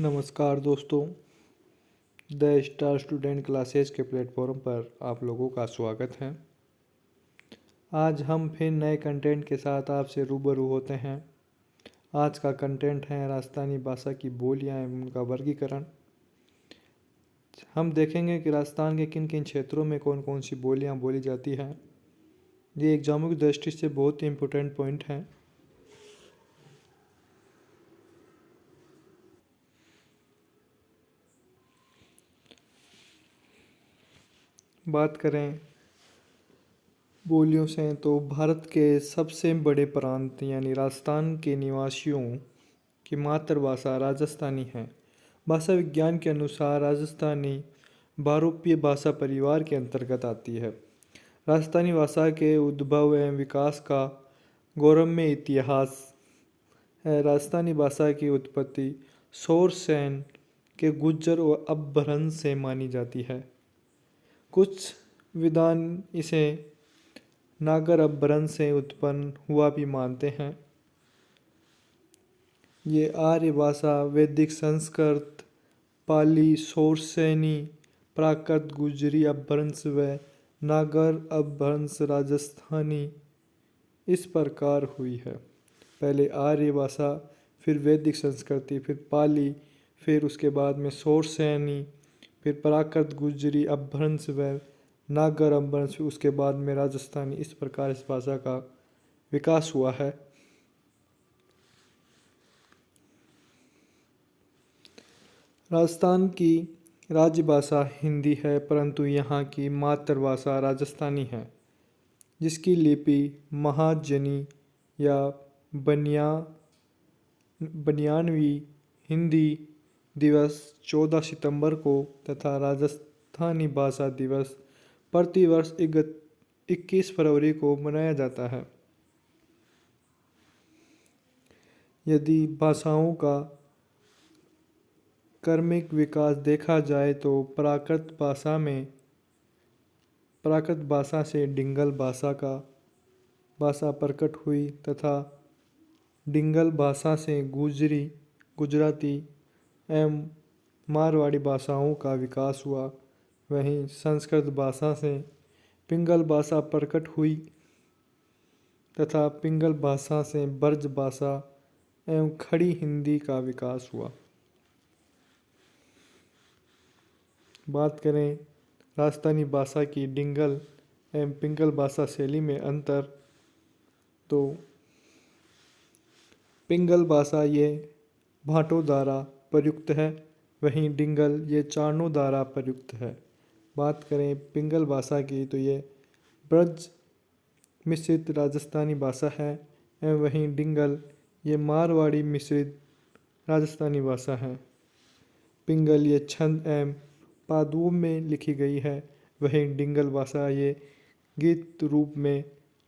नमस्कार दोस्तों। The star student classes के प्लेटफॉर्म पर आप लोगों का स्वागत है। आज हम फिर नए कंटेंट के साथ आपसे रूबरू होते हैं। आज का कंटेंट है राजस्थानी भाषा की बोलियां एवं उनका वर्गीकरण। हम देखेंगे कि राजस्थान के किन किन क्षेत्रों में कौन कौन सी बोलियां बोली जाती हैं। ये एग्जामों की दृष्टि से बहुत ही इम्पोर्टेंट पॉइंट हैं। बात करें बोलियों से तो भारत के सबसे बड़े प्रांत यानी राजस्थान के निवासियों की मातृभाषा राजस्थानी है। भाषा विज्ञान के अनुसार राजस्थानी बहुरूपीय भाषा परिवार के अंतर्गत आती है। राजस्थानी भाषा के उद्भव एवं विकास का गौरवमय इतिहास है। राजस्थानी भाषा की उत्पत्ति शौरसेन के गुज्जर व अपभ्रंश से मानी जाती है। कुछ विद्वान इसे नागर अपभ्रंश से उत्पन्न हुआ भी मानते हैं। ये आर्य भाषा वैदिक संस्कृत पाली शौरसेनी प्राकृत गुजरी अपभ्रंश व नागर अपभ्रंश राजस्थानी इस प्रकार हुई है। पहले आर्य भाषा, फिर वैदिक संस्कृति, फिर पाली, फिर उसके बाद में शौरसेनी, फिर प्राकृत गुजरी अपभ्रंश व नागर अपभ्रंश, उसके बाद में राजस्थानी। इस प्रकार इस भाषा का विकास हुआ है। राजस्थान की राजभाषा हिंदी है, परंतु यहाँ की मातृभाषा राजस्थानी है, जिसकी लिपि महाजनी या बनियानवी हिंदी दिवस 14 सितंबर को तथा राजस्थानी भाषा दिवस प्रतिवर्ष 21 फरवरी को मनाया जाता है। यदि भाषाओं का क्रमिक विकास देखा जाए तो प्राकृत भाषा से डिंगल भाषा प्रकट हुई तथा डिंगल भाषा से गुजराती एवं मारवाड़ी भाषाओं का विकास हुआ। वहीं संस्कृत भाषा से पिंगल भाषा प्रकट हुई तथा पिंगल भाषा से ब्रज भाषा एवं खड़ी हिंदी का विकास हुआ। बात करें राजस्थानी भाषा की डिंगल एवं पिंगल भाषा शैली में अंतर, तो पिंगल भाषा ये भाटों द्वारा प्रयुक्त है, वहीं डिंगल ये चारणों द्वारा प्रयुक्त है। बात करें पिंगल भाषा की तो ये ब्रज मिश्रित राजस्थानी भाषा है एवं वहीं डिंगल ये मारवाड़ी मिश्रित राजस्थानी भाषा है। पिंगल ये छंद एवं पादुओं में लिखी गई है, वहीं डिंगल भाषा ये गीत रूप में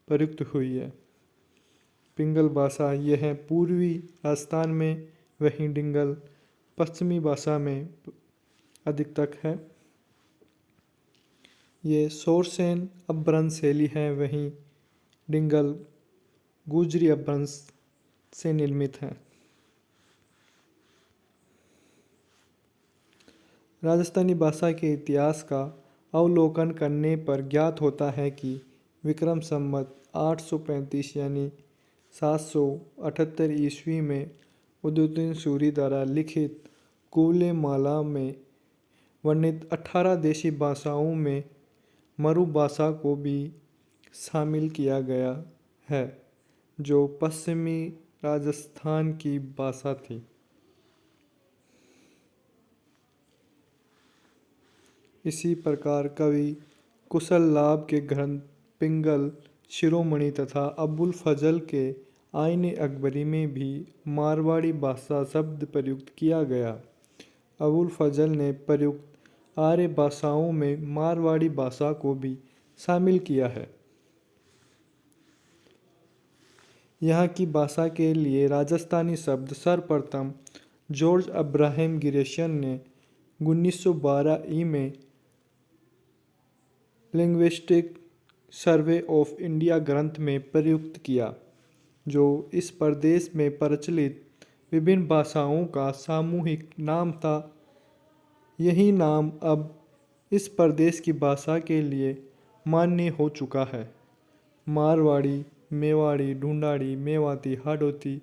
प्रयुक्त हुई है। पिंगल भाषा यह है पूर्वी राजस्थान में, वहीं डिंगल पश्चिमी भाषा में अधिक तक है। ये शौरसेन अपभ्रंश शैली है, वहीं डिंगल गुजरी अपभ्रंश से निर्मित है। राजस्थानी भाषा के इतिहास का अवलोकन करने पर ज्ञात होता है कि विक्रम संवत 835 यानी 778 ईस्वी में उदयन सूरी द्वारा लिखित कुवलयमाला में वर्णित 18 देशी भाषाओं में मरु भाषा को भी शामिल किया गया है, जो पश्चिमी राजस्थान की भाषा थी। इसी प्रकार कवि कुशल लाभ के ग्रंथ पिंगल शिरोमणि तथा अबुल फजल के आईने अकबरी में भी मारवाड़ी भाषा शब्द प्रयुक्त किया गया। अबुल फजल ने प्रयुक्त आर्य भाषाओं में मारवाड़ी भाषा को भी शामिल किया है। यहाँ की भाषा के लिए राजस्थानी शब्द सर्वप्रथम जॉर्ज अब्राहम गिरेशन ने 1912 ई में लिंग्विस्टिक सर्वे ऑफ इंडिया ग्रंथ में प्रयुक्त किया, जो इस प्रदेश में प्रचलित विभिन्न भाषाओं का सामूहिक नाम था। यही नाम अब इस प्रदेश की भाषा के लिए मान्य हो चुका है। मारवाड़ी, मेवाड़ी, ढूंढाड़ी, मेवाती, हाड़ौती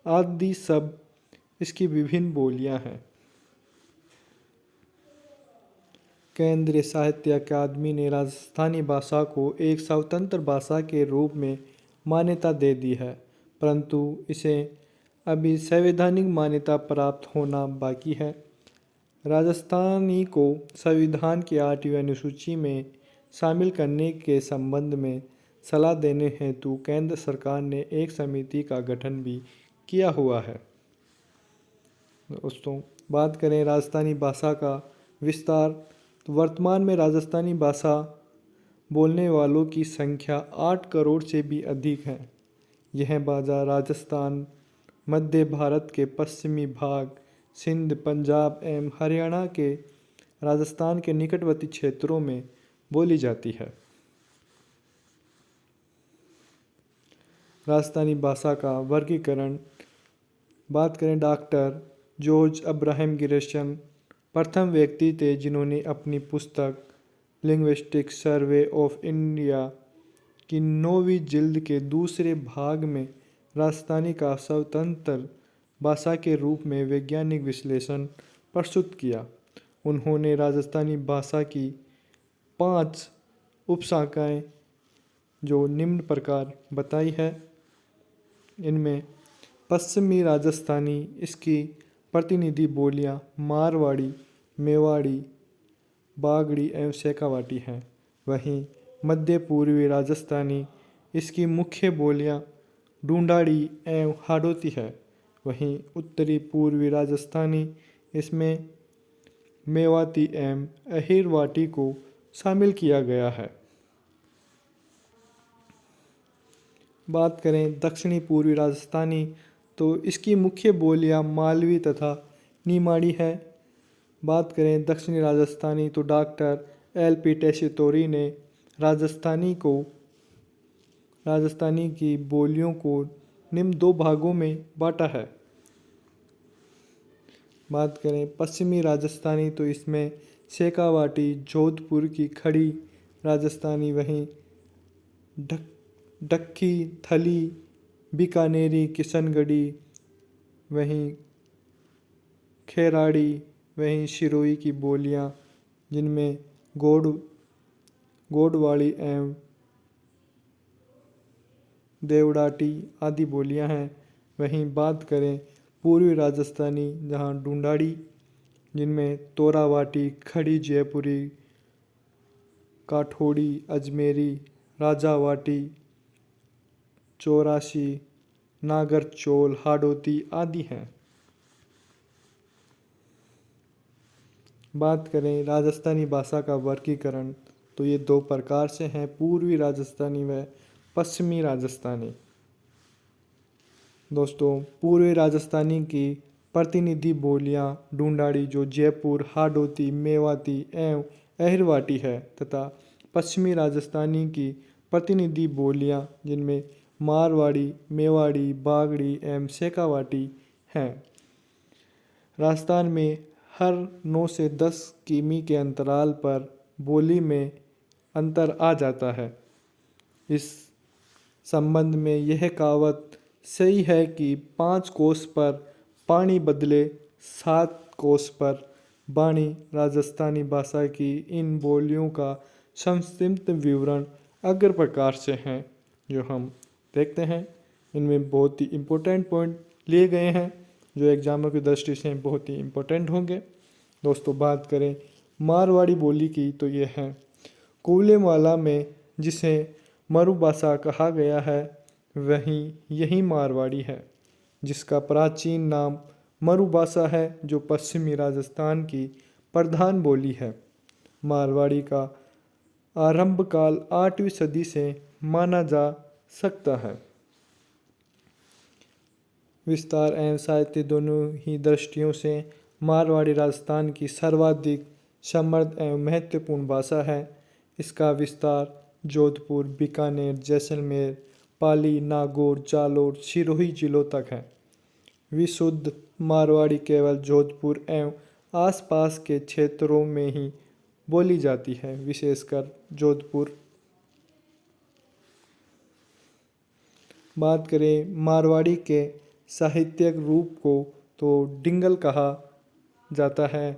आदि सब इसकी विभिन्न बोलियां हैं। केंद्रीय साहित्य अकादमी ने राजस्थानी भाषा को एक स्वतंत्र भाषा के रूप में मान्यता दे दी है, परंतु इसे अभी संवैधानिक मान्यता प्राप्त होना बाकी है। राजस्थानी को संविधान की 8वीं अनुसूची में शामिल करने के संबंध में सलाह देने हेतु केंद्र सरकार ने एक समिति का गठन भी किया हुआ है। दोस्तों, बात करें राजस्थानी भाषा का विस्तार, तो वर्तमान में राजस्थानी भाषा बोलने वालों की संख्या 8 करोड़ से भी अधिक है। यह भाषा राजस्थान, मध्य भारत के पश्चिमी भाग, सिंध, पंजाब एवं हरियाणा के राजस्थान के निकटवर्ती क्षेत्रों में बोली जाती है। राजस्थानी भाषा का वर्गीकरण, बात करें डॉक्टर जॉर्ज अब्राहम गिरिसन प्रथम व्यक्ति थे जिन्होंने अपनी पुस्तक लिंग्विस्टिक सर्वे ऑफ इंडिया की 9वीं जिल्द के दूसरे भाग में राजस्थानी का स्वतंत्र भाषा के रूप में वैज्ञानिक विश्लेषण प्रस्तुत किया। उन्होंने राजस्थानी भाषा की 5 उपशाखाएं जो निम्न प्रकार बताई है। इनमें पश्चिमी राजस्थानी, इसकी प्रतिनिधि बोलियां मारवाड़ी, मेवाड़ी, बागड़ी एवं शेखावाटी हैं। वहीं मध्य पूर्वी राजस्थानी, इसकी मुख्य बोलियां ढूंढाड़ी एवं हाड़ौती है। वहीं उत्तरी पूर्वी राजस्थानी, इसमें मेवाती एवं अहिरवाटी को शामिल किया गया है। बात करें दक्षिणी पूर्वी राजस्थानी, तो इसकी मुख्य बोलियां मालवी तथा निमाड़ी है। बात करें दक्षिणी राजस्थानी, तो डॉक्टर LP टेसीतोरी ने राजस्थानी की बोलियों को निम्न 2 भागों में बांटा है। बात करें पश्चिमी राजस्थानी, तो इसमें शेखावाटी, जोधपुर की खड़ी राजस्थानी, वहीं डक्की, थली, बीकानेरी, किशनगढ़ी, वहीं खेराड़ी, वहीं सिरोही की बोलियां जिनमें गोडवाड़ी एवं देवड़ाटी आदि बोलियां हैं। वहीं बात करें पूर्वी राजस्थानी, जहां ढूंढाड़ी, जिनमें तोरावाटी, खड़ी जयपुरी, काठोड़ी, अजमेरी, राजावाटी, चौरासी, नागर चौल, हाड़ौती आदि हैं। बात करें राजस्थानी भाषा का वर्गीकरण, तो ये 2 प्रकार से हैं, पूर्वी राजस्थानी व पश्चिमी राजस्थानी। दोस्तों, पूर्वी राजस्थानी की प्रतिनिधि बोलियां ढूंढाड़ी जो जयपुर, हाड़ौती, मेवाती एवं अहिरवाटी है, तथा पश्चिमी राजस्थानी की प्रतिनिधि बोलियां जिनमें मारवाड़ी, मेवाड़ी, बागड़ी एवं शेखावाटी हैं। राजस्थान में हर 9 से 10 किमी के अंतराल पर बोली में अंतर आ जाता है। इस संबंध में यह कहावत सही है कि 5 कोस पर पानी बदले 7 कोस पर वाणी। राजस्थानी भाषा की इन बोलियों का संक्षिप्त विवरण अग्र प्रकार से हैं, जो हम देखते हैं। इनमें बहुत ही इम्पोर्टेंट पॉइंट लिए गए हैं जो एग्जामों की दृष्टि से बहुत ही इम्पोर्टेंट होंगे। दोस्तों, बात करें मारवाड़ी बोली की, तो ये है कुलेमाला में जिसे मरु भाषा कहा गया है, वहीं यही मारवाड़ी है, जिसका प्राचीन नाम मरु भाषा है, जो पश्चिमी राजस्थान की प्रधान बोली है। मारवाड़ी का आरंभ काल 8वीं सदी से माना जा सकता है। विस्तार एवं साहित्य दोनों ही दृष्टियों से मारवाड़ी राजस्थान की सर्वाधिक समृद्ध एवं महत्वपूर्ण भाषा है। इसका विस्तार जोधपुर, बीकानेर, जैसलमेर, पाली, नागौर, जालोर, सिरोही जिलों तक है। विशुद्ध मारवाड़ी केवल जोधपुर एवं आसपास के क्षेत्रों में ही बोली जाती है, विशेषकर जोधपुर। बात करें मारवाड़ी के साहित्यिक रूप को तो डिंगल कहा जाता है।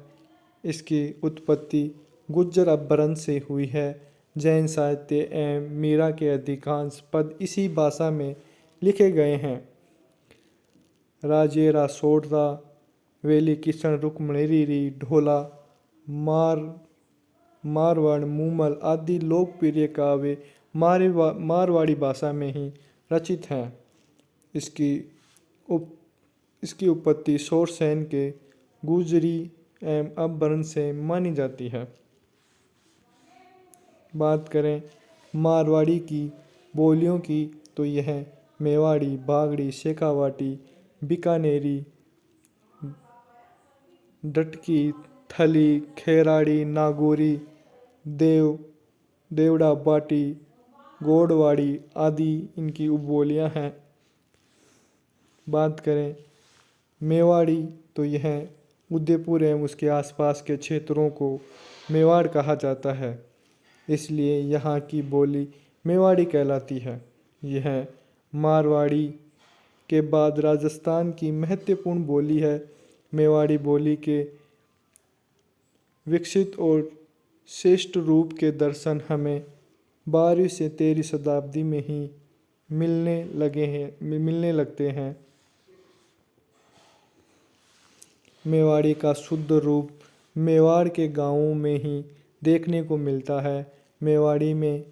इसकी उत्पत्ति गुज्जर अपभ्रंश से हुई है। जैन साहित्य एवं मीरा के अधिकांश पद इसी भाषा में लिखे गए हैं। राजेरा सोडरा, वेली किशन रुक्मणीरी, ढोला, मारवाड़, मूमल आदि लोकप्रिय काव्य मारवाड़ी भाषा में ही रचित हैं। इसकी उत्पत्ति शोरसेन के गुजरी एवं अपभ्रंश से मानी जाती है। बात करें मारवाड़ी की बोलियों की तो यह मेवाड़ी, बागड़ी, शेखावाटी, बीकानेरी, डटकी, थली, खेराड़ी, नागौरी, देवड़ा बाटी, गोड़वाड़ी आदि इनकी उपबोलियां हैं। बात करें मेवाड़ी तो यह उदयपुर एवं उसके आसपास के क्षेत्रों को मेवाड़ कहा जाता है, इसलिए यहाँ की बोली मेवाड़ी कहलाती है। यह मारवाड़ी के बाद राजस्थान की महत्वपूर्ण बोली है। मेवाड़ी बोली के विकसित और श्रेष्ठ रूप के दर्शन हमें 12वीं से 13वीं शताब्दी में ही मिलने लगते हैं। मेवाड़ी का शुद्ध रूप मेवाड़ के गांवों में ही देखने को मिलता है। मेवाड़ी में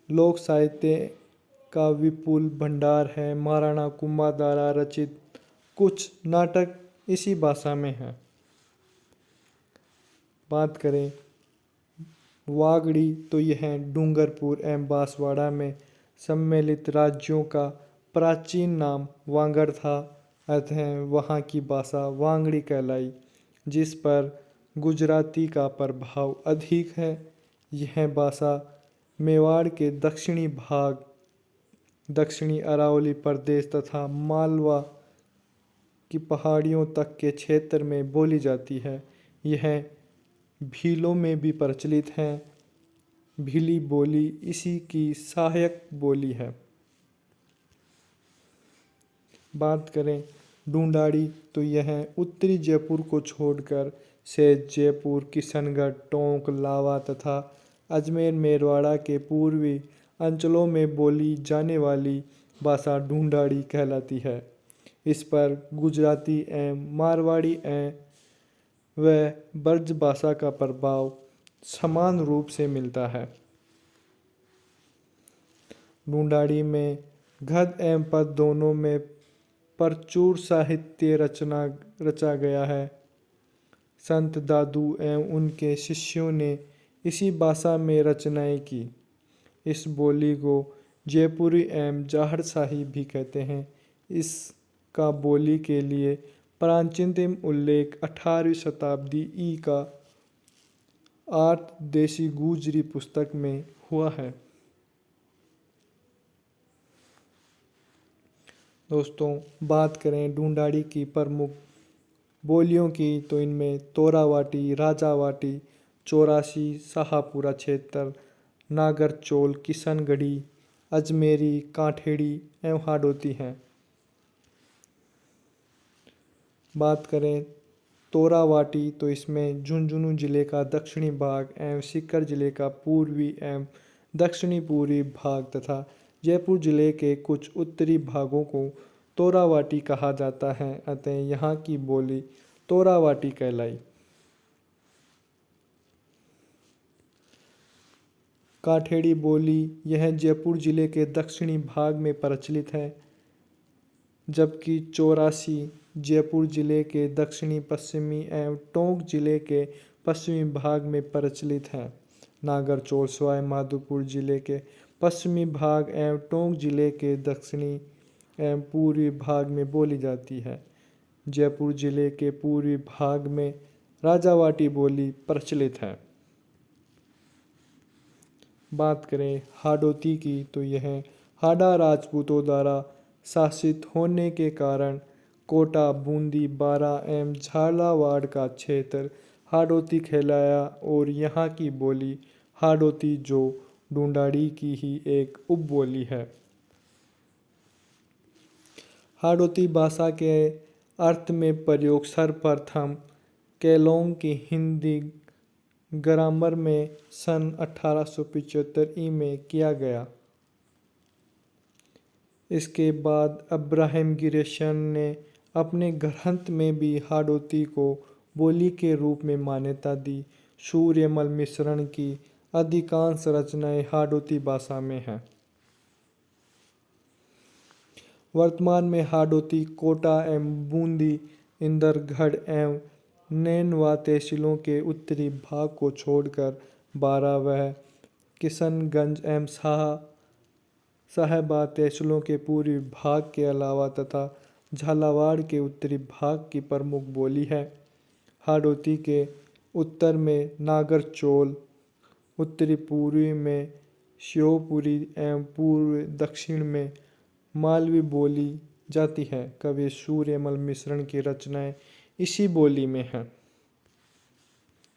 लोक साहित्य का विपुल भंडार है। महाराणा कुंभा द्वारा रचित कुछ नाटक इसी भाषा में हैं। बात करें वागड़ी तो यह डूंगरपुर एवं बांसवाड़ा में सम्मिलित राज्यों का प्राचीन नाम वांगड़ था, अतः वहाँ की भाषा वांगड़ी कहलाई, जिस पर गुजराती का प्रभाव अधिक है। यह भाषा मेवाड़ के दक्षिणी भाग, दक्षिणी अरावली प्रदेश तथा मालवा की पहाड़ियों तक के क्षेत्र में बोली जाती है। यह भीलों में भी प्रचलित है। भीली बोली इसी की सहायक बोली है। बात करें ढूंढाड़ी तो यह उत्तरी जयपुर को छोड़कर शेष जयपुर, किशनगढ़, टोंक, लावा तथा अजमेर मेरवाड़ा के पूर्वी अंचलों में बोली जाने वाली भाषा ढूंढाड़ी कहलाती है। इस पर गुजराती एवं मारवाड़ी व ब्रज भाषा का प्रभाव समान रूप से मिलता है। ढूंढाड़ी में गद्य एवं पद्य दोनों में प्रचुर साहित्य रचा गया है। संत दादू एवं उनके शिष्यों ने इसी भाषा में रचनाएं की। इस बोली को जयपुरी एवं जाहरशाही भी कहते हैं। इसका बोली के लिए प्राचीनतम उल्लेख 18वीं शताब्दी ई का आर्त देशी गुजरी पुस्तक में हुआ है। दोस्तों बात करें ढूंढाड़ी की प्रमुख बोलियों की तो इनमें तोरावाटी, राजावाटी, चौरासी, शाहपुरा क्षेत्र, नागरचौल, किशनगढ़ी, अजमेरी, काठेड़ी एवं हाडोती हैं। बात करें तोरावाटी तो इसमें झुंझुनू जिले का दक्षिणी भाग एवं सीकर जिले का पूर्वी एवं दक्षिणी पूर्वी भाग तथा जयपुर जिले के कुछ उत्तरी भागों को तोरावाटी कहा जाता है, अतः यहाँ की बोली तोरावाटी कहलाई। काठेड़ी बोली यह जयपुर जिले के दक्षिणी भाग में प्रचलित है, जबकि चौरासी जयपुर जिले के दक्षिणी पश्चिमी एवं टोंक जिले के पश्चिमी भाग में प्रचलित है। नागरचौल सवाई माधोपुर जिले के पश्चिमी भाग एवं टोंक जिले के दक्षिणी एवं पूर्वी भाग में बोली जाती है। जयपुर जिले के पूर्वी भाग में राजावाटी बोली प्रचलित है। बात करें हाडोती की तो यह हाडा राजपूतों द्वारा शासित होने के कारण कोटा, बूंदी, बारा एवं झालावाड़ का क्षेत्र हाड़ौती कहलाया और यहाँ की बोली हाड़ौती जो ढूंढाड़ी की ही एक उपबोली है। हाड़ौती भाषा के अर्थ में प्रयोग सर्वप्रथम केलोंग की हिंदी ग्रामर में सन 1875 में किया गया। इसके बाद अब्राहम गिरिशन ने अपने ग्रंथ में भी हाड़ौती को बोली के रूप में मान्यता दी। सूर्यमल मिश्रण की अधिकांश रचनाएं हाड़ौती भाषा में हैं। वर्तमान में हाड़ौती कोटा एवं बूंदी, इंदरगढ़ एवं नैनवा तहसीलों के उत्तरी भाग को छोड़कर बारा व किशनगंज एवं साहेबा तहसीलों के पूर्वी भाग के अलावा तथा झालावाड़ के उत्तरी भाग की प्रमुख बोली है। हाड़ौती के उत्तर में नागरचौल, उत्तरी पूर्वी में श्योपुरी एवं पूर्व दक्षिण में मालवी बोली जाती है। कवि सूर्यमल मिश्रण की रचनाएं इसी बोली में हैं।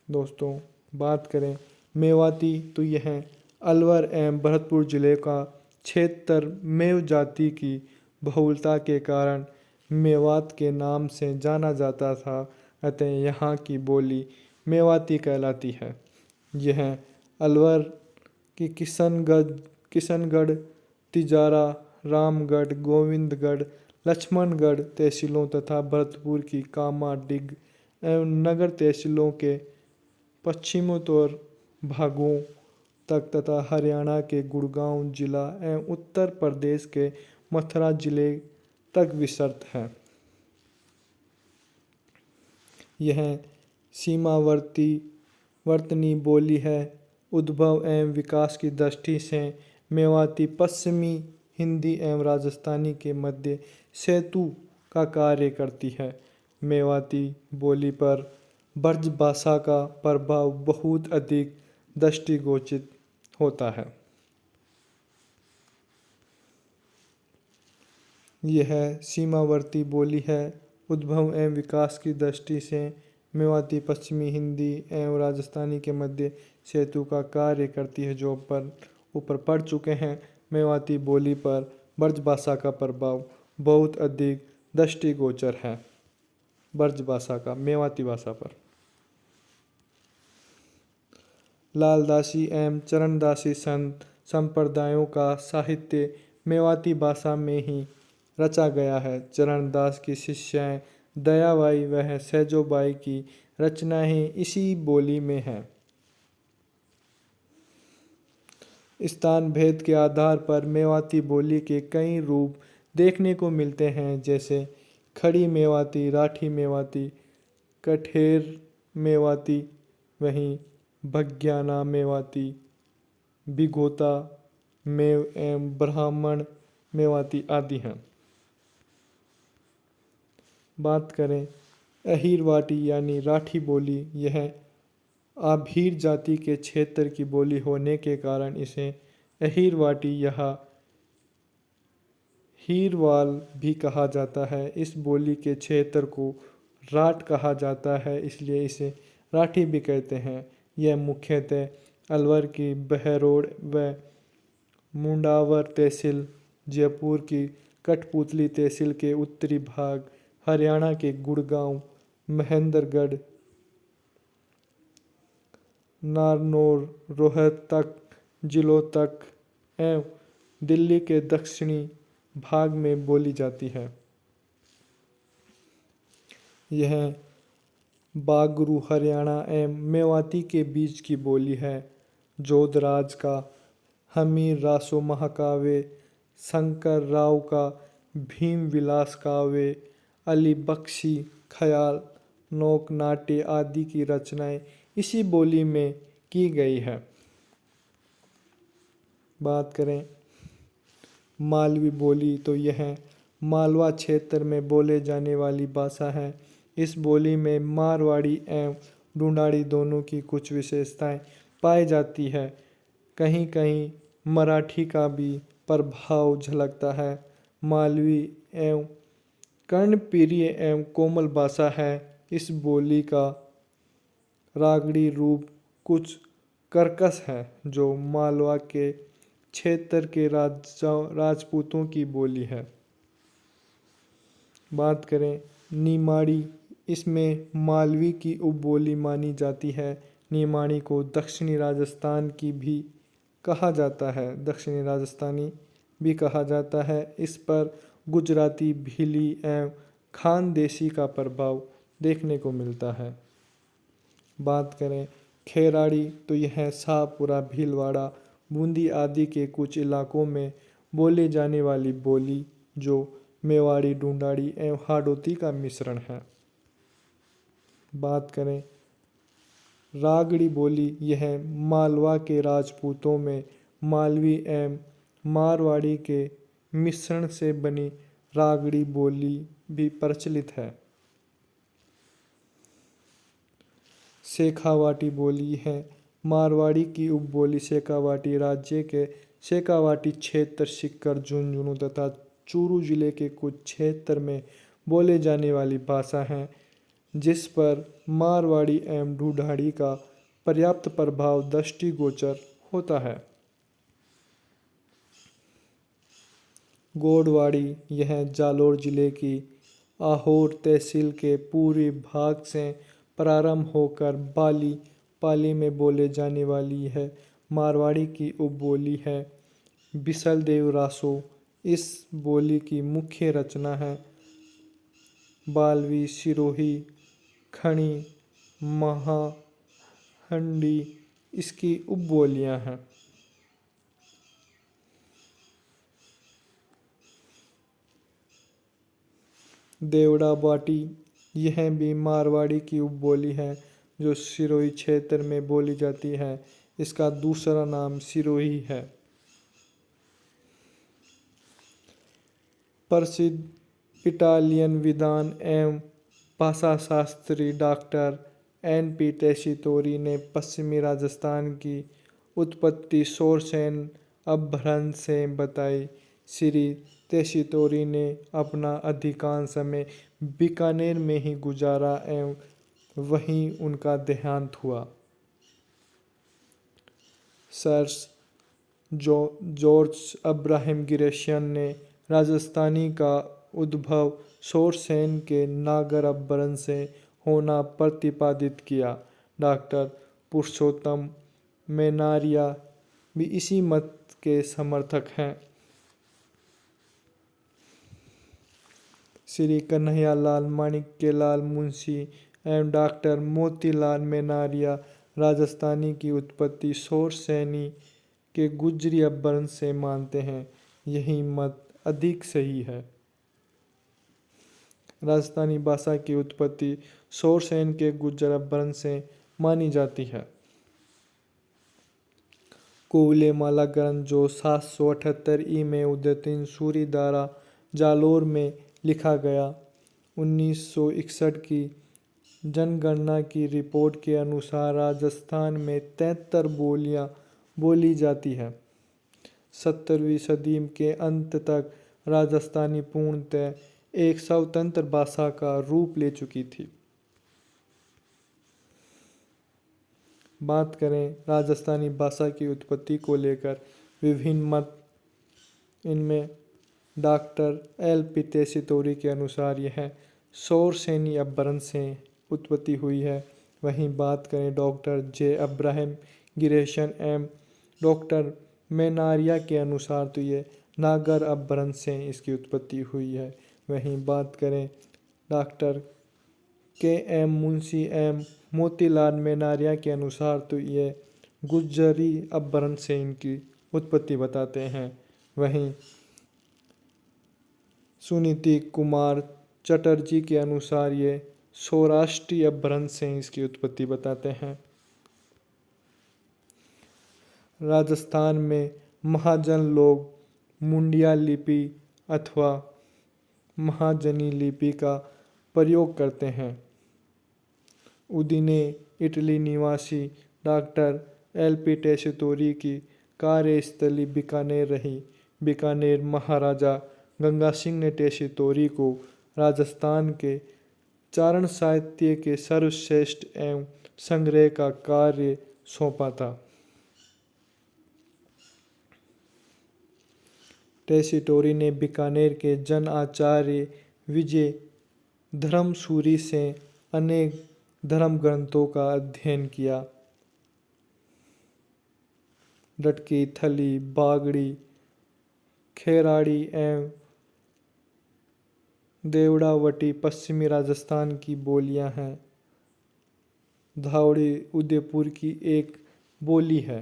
दोस्तों, बात करें मेवाती तो यह अलवर एवं भरतपुर जिले का क्षेत्र मेव जाति की बहुलता के कारण मेवात के नाम से जाना जाता था, अतः यहाँ की बोली मेवाती कहलाती है। यह अलवर की किशनगढ़, तिजारा, रामगढ़, गोविंदगढ़, लक्ष्मणगढ़ तहसीलों तथा भरतपुर की कामा, डिग एवं नगर तहसीलों के पश्चिमोत्तर भागों तक तथा हरियाणा के गुड़गांव जिला एवं उत्तर प्रदेश के मथुरा जिले तक विस्तृत है। यह सीमावर्ती बोली है। उद्भव एवं विकास की दृष्टि से मेवाती पश्चिमी हिंदी एवं राजस्थानी के मध्य सेतु का कार्य करती है। मेवाती बोली पर ब्रज भाषा का प्रभाव बहुत अधिक दृष्टिगोचर होता है। यह सीमावर्ती बोली है। उद्भव एवं विकास की दृष्टि से मेवाती पश्चिमी हिंदी एवं राजस्थानी के मध्य सेतु का कार्य करती है, जो ऊपर पढ़ चुके हैं। मेवाती बोली पर ब्रज भाषा का प्रभाव बहुत अधिक दृष्टिगोचर है। ब्रज भाषा का मेवाती भाषा पर लालदासी एवं चरणदासी संत संप्रदायों का साहित्य मेवाती भाषा में ही रचा गया है। चरणदास की शिष्याएं दयाबाई व सैजोबाई की रचनाएं इसी बोली में हैं। स्थान भेद के आधार पर मेवाती बोली के कई रूप देखने को मिलते हैं, जैसे खड़ी मेवाती, राठी मेवाती, कठेर मेवाती, वहीं भग्याना मेवाती, बिगोता मेव एवं ब्राह्मण मेवाती आदि हैं। बात करें अहीरवाटी यानी राठी बोली, यह आभीर जाति के क्षेत्र की बोली होने के कारण इसे अहीरवाटी या हीरवाल भी कहा जाता है। इस बोली के क्षेत्र को राठ कहा जाता है, इसलिए इसे राठी भी कहते हैं। यह मुख्यतः अलवर की बहरोड व मुंडावर तहसील, जयपुर की कठपुतली तहसील के उत्तरी भाग, हरियाणा के गुड़गांव, महेंद्रगढ़, नारनौल, रोहतक जिलों तक एवं दिल्ली के दक्षिणी भाग में बोली जाती है। यह बागरू हरियाणा एवं मेवाती के बीच की बोली है। जोधराज का हमीर रासो महाकाव्य, शंकर राव का भीम विलास काव्य, अली बख्शी ख्याल, लोक नाट्य आदि की रचनाएं इसी बोली में की गई है। बात करें मालवी बोली तो यह मालवा क्षेत्र में बोले जाने वाली भाषा है। इस बोली में मारवाड़ी एवं ढूंढाड़ी दोनों की कुछ विशेषताएं पाई जाती है। कहीं कहीं मराठी का भी प्रभाव झलकता है। मालवी एवं कर्णप्रिय एवं कोमल भाषा है। इस बोली का रागड़ी रूप कुछ कर्कश है, जो मालवा के क्षेत्र के राजपूतों की बोली है। बात करें निमाड़ी, इसमें मालवी की उपबोली मानी जाती है। निमाड़ी को दक्षिणी राजस्थान की भी कहा जाता है, दक्षिणी राजस्थानी भी कहा जाता है। इस पर गुजराती, भीली एवं खानदेशी का प्रभाव देखने को मिलता है। बात करें खेराड़ी, तो यह शाहपुरा, भीलवाड़ा, बूंदी आदि के कुछ इलाकों में बोले जाने वाली बोली, जो मेवाड़ी, ढूंढाड़ी एवं हाड़ौती का मिश्रण है। बात करें रागड़ी बोली, यह मालवा के राजपूतों में मालवी एवं मारवाड़ी के मिश्रण से बनी रागड़ी बोली भी प्रचलित है। शेखावाटी बोली है मारवाड़ी की उपबोली। शेखावाटी राज्य के शेखावाटी क्षेत्र, सीकर, झुंझुनू तथा चूरू जिले के कुछ क्षेत्र में बोले जाने वाली भाषा है, जिस पर मारवाड़ी एवं ढूंढाड़ी का पर्याप्त प्रभाव दृष्टिगोचर होता है। गोडवाड़ी, यह जालोर जिले की आहोर तहसील के पूर्वी भाग से प्रारंभ होकर बाली पाली में बोले जाने वाली है मारवाड़ी की उपबोली है। बिसलदेव रासो, इस बोली की मुख्य रचना है। बालवी, सिरोही, खड़ी, महाहंडी इसकी उपबोलियां हैं। देवड़ा बाटी, यह भी मारवाड़ी की उपबोली है, जो सिरोही क्षेत्र में बोली जाती है। इसका दूसरा नाम सिरोही है। प्रसिद्ध इटालियन विद्वान एवं भाषाशास्त्री डॉक्टर N.P. टेसीतोरी ने पश्चिमी राजस्थान की उत्पत्ति शोरसेन अपभ्रंश से बताई। श्री टेसीतोरी ने अपना अधिकांश समय बीकानेर में ही गुजारा एवं वहीं उनका देहांत हुआ। सर जॉर्ज अब्राहम गिरेशियन ने राजस्थानी का उद्भव शोरसेन के नागर अपभ्रंश से होना प्रतिपादित किया। डॉक्टर पुरुषोत्तम मेनारिया भी इसी मत के समर्थक हैं। श्री कन्हैयालाल माणिक्यलाल मुंशी एवं डॉक्टर मोतीलाल मेनारिया राजस्थानी की उत्पत्ति शोरसेनी के गुजरी अपभ्रंश से मानते हैं। यही मत अधिक सही है। राजस्थानी भाषा की उत्पत्ति शोरसेन के गुर्जर अपभ्रंश से मानी जाती है। कोवले माला ग्रंथ, जो 778 ई में उदयतीन सूरी द्वारा जालोर में लिखा गया, 1961 की जनगणना की रिपोर्ट के अनुसार राजस्थान में 73 बोलियां बोली जाती है। 17वीं सदी के अंत तक राजस्थानी पूर्णतः एक स्वतंत्र भाषा का रूप ले चुकी थी। बात करें राजस्थानी भाषा की उत्पत्ति को लेकर विभिन्न मत, इनमें डॉक्टर L.P. टेसीतोरी के अनुसार यह शोरसेनी अपभ्रंश से उत्पत्ति हुई है। वहीं बात करें डॉक्टर J. अब्राहम गिरेशन एवं डॉक्टर मेनारिया के अनुसार, तो ये नागर अपभ्रंश से इसकी उत्पत्ति हुई है। वहीं बात करें डॉक्टर K.M. मुंशी एवं मोतीलाल मेनारिया के अनुसार, तो ये गुज्जरी अपभ्रंश से इनकी उत्पत्ति बताते हैं। वहीं सुनीति कुमार चटर्जी के अनुसार ये सौराष्ट्रीय अपभ्रंश से इसकी उत्पत्ति बताते हैं। राजस्थान में महाजन लोग मुंडिया लिपि अथवा महाजनी लिपि का प्रयोग करते हैं। उदिने इटली निवासी डॉक्टर L.P. टेसीतोरी की कार्यस्थली बीकानेर रही। बीकानेर महाराजा गंगा सिंह ने टेसीतोरी को राजस्थान के चारण साहित्य के सर्वश्रेष्ठ एवं संग्रह का कार्य सौंपा था। टेसीटोरी ने बीकानेर के जन आचार्य विजय धर्मसूरी से अनेक धर्म ग्रंथों का अध्ययन किया। डटकी, थली, बागड़ी, खेराड़ी एवं देवड़ावटी पश्चिमी राजस्थान की बोलियां हैं। धावड़ी उदयपुर की एक बोली है।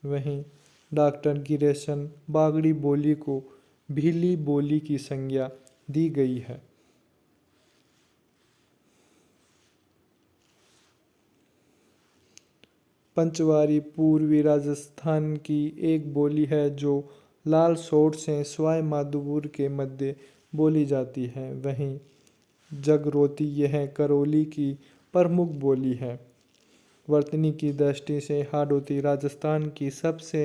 वहीं डॉक्टर गिरेशन बागड़ी बोली को भीली बोली की संज्ञा दी गई है। पंचवारी पूर्वी राजस्थान की एक बोली है जो लालसोट से सवाई माधोपुर के मध्य बोली जाती है। वहीं जगरोती यह करौली की प्रमुख बोली है। वर्तनी की दृष्टि से हाड़ौती राजस्थान की सबसे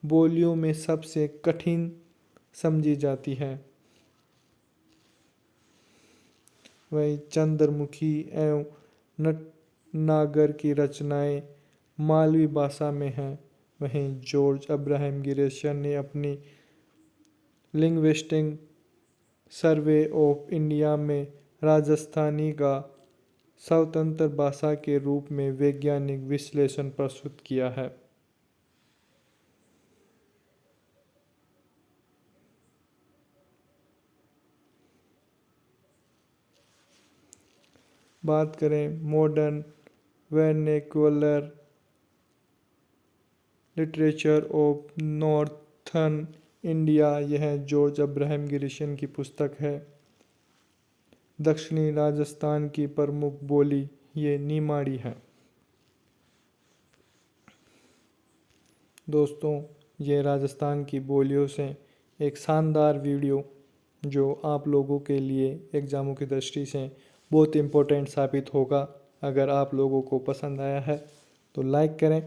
बोलियों में सबसे कठिन समझी जाती है। वहीं चंद्रमुखी एवं नटनागर की रचनाएं मालवी भाषा में हैं। वहीं जॉर्ज अब्राहम गिरेशन ने अपनी लिंग्विस्टिक सर्वे ऑफ इंडिया में राजस्थानी का स्वतंत्र भाषा के रूप में वैज्ञानिक विश्लेषण प्रस्तुत किया है। बात करें modern vernacular literature of northern India, यह जॉर्ज अब्राहम गिरीशन की पुस्तक है। दक्षिणी राजस्थान की प्रमुख बोली ये निमाड़ी है। दोस्तों, ये राजस्थान की बोलियों से एक शानदार वीडियो जो आप लोगों के लिए एग्ज़ामों की दृष्टि से बहुत इम्पोर्टेंट साबित होगा। अगर आप लोगों को पसंद आया है तो लाइक करें,